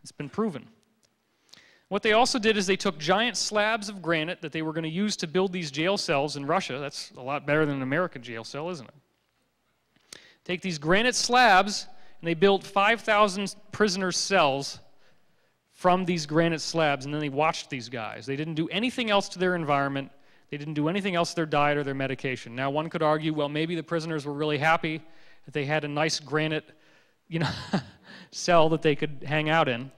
It's been proven. What they also did is they took giant slabs of granite that they were going to use to build these jail cells in Russia. That's a lot better than an American jail cell, isn't it? Take these granite slabs, and they built 5,000 prisoner cells from these granite slabs, and then they watched these guys. They didn't do anything else to their environment. They didn't do anything else to their diet or their medication. Now, one could argue, well, maybe the prisoners were really happy that they had a nice granite, cell that they could hang out in.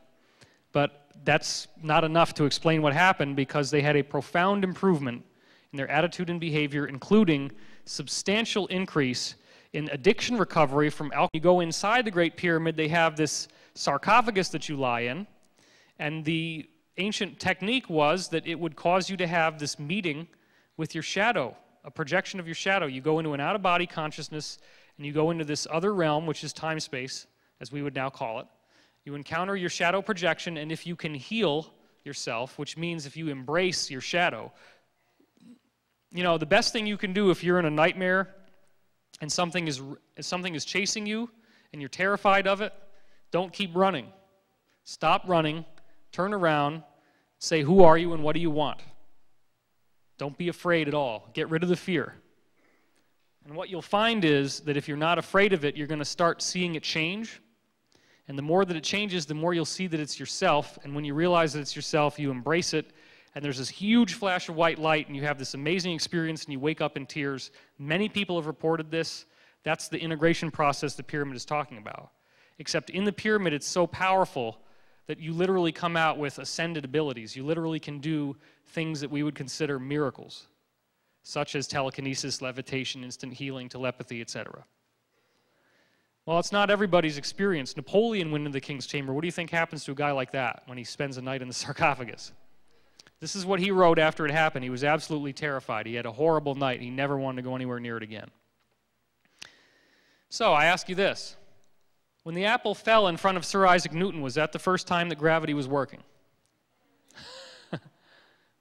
But that's not enough to explain what happened, because they had a profound improvement in their attitude and behavior, including substantial increase in addiction recovery from alcohol. You go inside the Great Pyramid, they have this sarcophagus that you lie in, and the ancient technique was that it would cause you to have this meeting with your shadow, a projection of your shadow. You go into an out-of-body consciousness, and you go into this other realm, which is time-space, as we would now call it. You encounter your shadow projection, and if you can heal yourself, which means if you embrace your shadow, the best thing you can do if you're in a nightmare and something is chasing you and you're terrified of it, don't keep running. Stop running, turn around, say, who are you and what do you want? Don't be afraid at all. Get rid of the fear. And what you'll find is that if you're not afraid of it, you're going to start seeing it change. And the more that it changes, the more you'll see that it's yourself. And when you realize that it's yourself, you embrace it. And there's this huge flash of white light, and you have this amazing experience, and you wake up in tears. Many people have reported this. That's the integration process the pyramid is talking about. Except in the pyramid, it's so powerful that you literally come out with ascended abilities. You literally can do things that we would consider miracles, such as telekinesis, levitation, instant healing, telepathy, etc. Well, it's not everybody's experience. Napoleon went into the king's chamber. What do you think happens to a guy like that when he spends a night in the sarcophagus? This is what he wrote after it happened. He was absolutely terrified. He had a horrible night. He never wanted to go anywhere near it again. So I ask you this. When the apple fell in front of Sir Isaac Newton, was that the first time that gravity was working?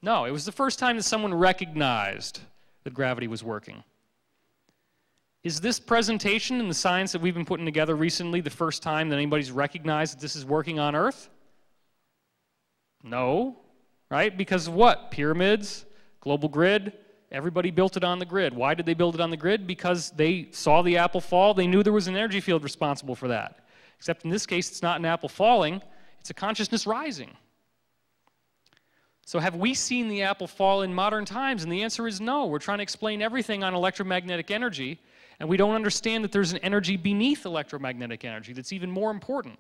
No, it was the first time that someone recognized that gravity was working. Is this presentation and the science that we've been putting together recently the first time that anybody's recognized that this is working on Earth? No, right? Because of what? Pyramids, global grid, everybody built it on the grid. Why did they build it on the grid? Because they saw the apple fall. They knew there was an energy field responsible for that. Except in this case, it's not an apple falling, it's a consciousness rising. So have we seen the apple fall in modern times? And the answer is no. We're trying to explain everything on electromagnetic energy, and we don't understand that there's an energy beneath electromagnetic energy that's even more important.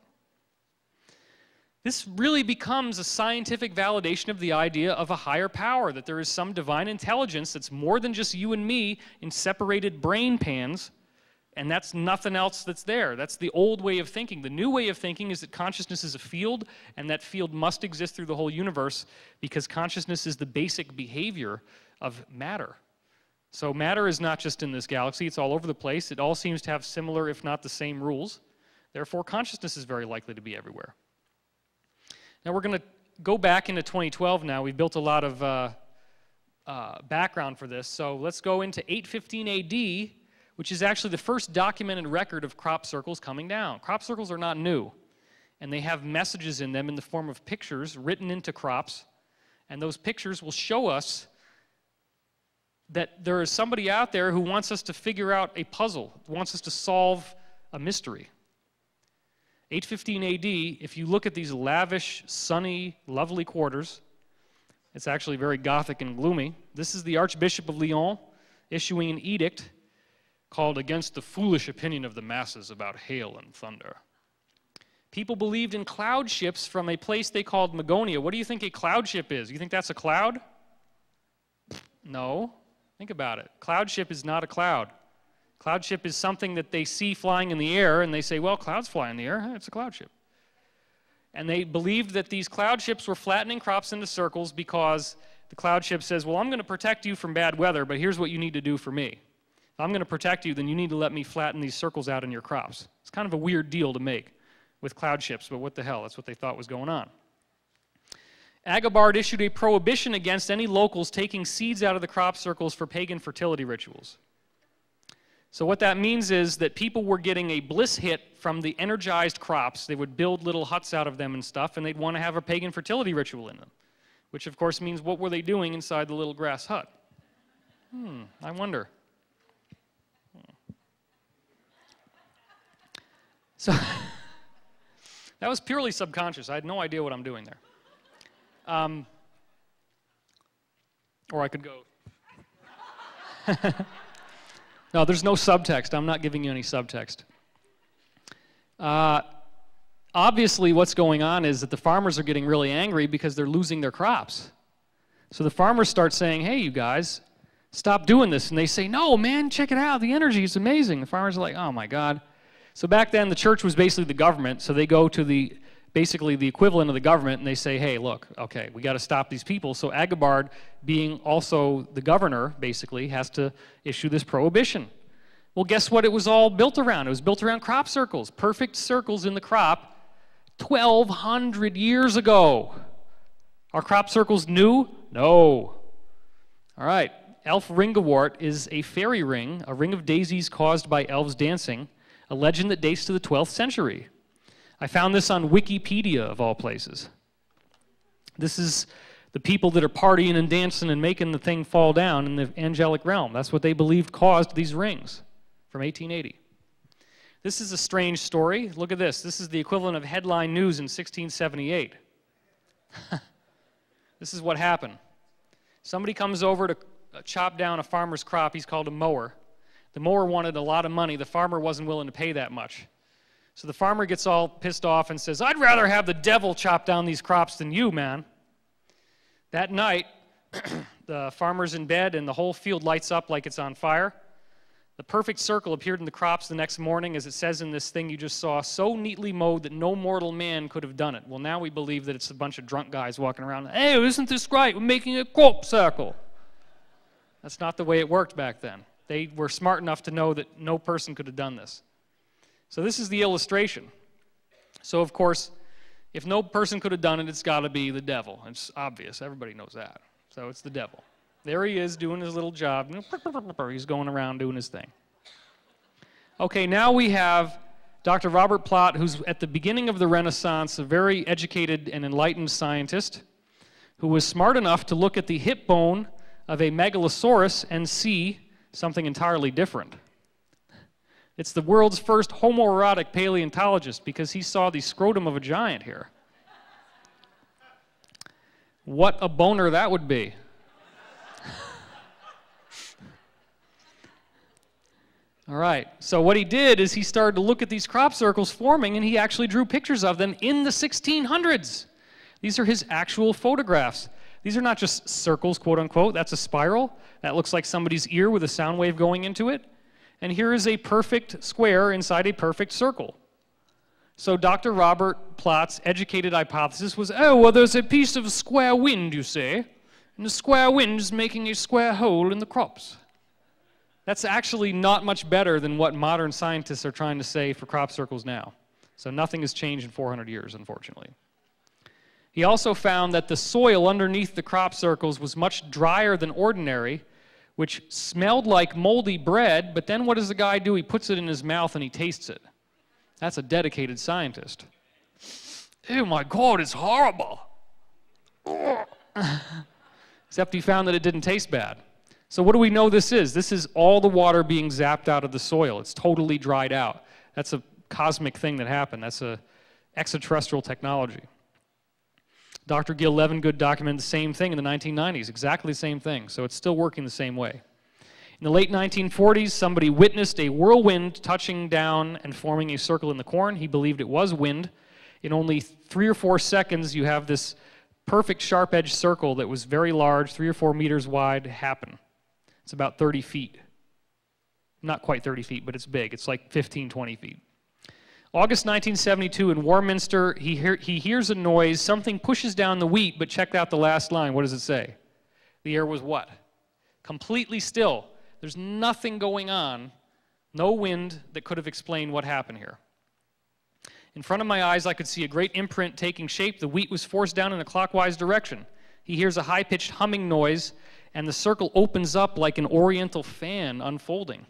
This really becomes a scientific validation of the idea of a higher power, that there is some divine intelligence that's more than just you and me in separated brain pans, and that's nothing else that's there. That's the old way of thinking. The new way of thinking is that consciousness is a field, and that field must exist through the whole universe because consciousness is the basic behavior of matter. So matter is not just in this galaxy, it's all over the place. It all seems to have similar, if not the same, rules. Therefore, consciousness is very likely to be everywhere. Now we're going to go back into 2012 now. We've built a lot of background for this. So let's go into 815 AD, which is actually the first documented record of crop circles coming down. Crop circles are not new, and they have messages in them in the form of pictures written into crops, and those pictures will show us that there is somebody out there who wants us to figure out a puzzle, wants us to solve a mystery. 815 AD, if you look at these lavish, sunny, lovely quarters, it's actually very Gothic and gloomy. This is the Archbishop of Lyon issuing an edict called Against the Foolish Opinion of the Masses About Hail and Thunder. People believed in cloud ships from a place they called Magonia. What do you think a cloud ship is? You think that's a cloud? No. Think about it. Cloud ship is not a cloud. Cloud ship is something that they see flying in the air, and they say, well, clouds fly in the air. It's a cloud ship. And they believed that these cloud ships were flattening crops into circles because the cloud ship says, well, I'm going to protect you from bad weather, but here's what you need to do for me. If I'm going to protect you, then you need to let me flatten these circles out in your crops. It's kind of a weird deal to make with cloud ships, but what the hell? That's what they thought was going on. Agobard issued a prohibition against any locals taking seeds out of the crop circles for pagan fertility rituals. So what that means is that people were getting a bliss hit from the energized crops. They would build little huts out of them and stuff, and they'd want to have a pagan fertility ritual in them, which of course means what were they doing inside the little grass hut? I wonder. So that was purely subconscious. I had no idea what I'm doing there. Or I could go. No, there's no subtext. I'm not giving you any subtext. Obviously, what's going on is that the farmers are getting really angry because they're losing their crops. So the farmers start saying, hey, you guys, stop doing this. And they say, no, man, check it out. The energy is amazing. The farmers are like, oh, my God. So back then, the church was basically the government. So they go to basically the equivalent of the government, and they say, hey, look, okay, we got to stop these people. So Agabard, being also the governor, basically, has to issue this prohibition. Well, guess what it was all built around? It was built around crop circles, perfect circles in the crop 1,200 years ago. Are crop circles new? No. All right, Elf Ringewort is a fairy ring, a ring of daisies caused by elves dancing, a legend that dates to the 12th century. I found this on Wikipedia, of all places. This is the people that are partying and dancing and making the thing fall down in the angelic realm. That's what they believed caused these rings from 1880. This is a strange story. Look at this. This is the equivalent of headline news in 1678. This is what happened. Somebody comes over to chop down a farmer's crop. He's called a mower. The mower wanted a lot of money. The farmer wasn't willing to pay that much. So the farmer gets all pissed off and says, I'd rather have the devil chop down these crops than you, man. That night, the farmer's in bed and the whole field lights up like it's on fire. The perfect circle appeared in the crops the next morning, as it says in this thing you just saw, so neatly mowed that no mortal man could have done it. Well, now we believe that it's a bunch of drunk guys walking around, hey, isn't this great? We're making a crop circle. That's not the way it worked back then. They were smart enough to know that no person could have done this. So this is the illustration. So, of course, if no person could have done it, it's got to be the devil. It's obvious. Everybody knows that. So it's the devil. There he is doing his little job. He's going around doing his thing. Okay, now we have Dr. Robert Plot, who's at the beginning of the Renaissance, a very educated and enlightened scientist who was smart enough to look at the hip bone of a megalosaurus and see something entirely different. It's the world's first homoerotic paleontologist because he saw the scrotum of a giant here. What a boner that would be. All right, so what he did is he started to look at these crop circles forming, and he actually drew pictures of them in the 1600s. These are his actual photographs. These are not just circles, quote unquote. That's a spiral. That looks like somebody's ear with a sound wave going into it. And here is a perfect square inside a perfect circle. So Dr. Robert Plot's educated hypothesis was, oh, well, there's a piece of square wind, you say, and the square wind is making a square hole in the crops. That's actually not much better than what modern scientists are trying to say for crop circles now. So nothing has changed in 400 years, unfortunately. He also found that the soil underneath the crop circles was much drier than ordinary, which smelled like moldy bread, but then what does the guy do? He puts it in his mouth and he tastes it. That's a dedicated scientist. Oh my God, it's horrible. Except he found that it didn't taste bad. So what do we know this is? This is all the water being zapped out of the soil. It's totally dried out. That's a cosmic thing that happened. That's a extraterrestrial technology. Dr. Gil Levengood documented the same thing in the 1990s, exactly the same thing, so it's still working the same way. In the late 1940s, somebody witnessed a whirlwind touching down and forming a circle in the corn. He believed it was wind. In only 3 or 4 seconds, you have this perfect sharp-edged circle that was very large, 3 or 4 meters wide, happen. It's about 30 feet. Not quite 30 feet, but it's big. It's like 15, 20 feet. August 1972 in Warminster, he hears a noise. Something pushes down the wheat, but check out the last line. What does it say? The air was what? Completely still. There's nothing going on, no wind that could have explained what happened here. In front of my eyes, I could see a great imprint taking shape. The wheat was forced down in a clockwise direction. He hears a high-pitched humming noise, and the circle opens up like an oriental fan unfolding.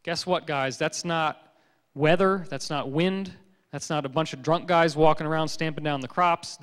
Guess what, guys? That's not weather, that's not wind, that's not a bunch of drunk guys walking around stamping down the crops.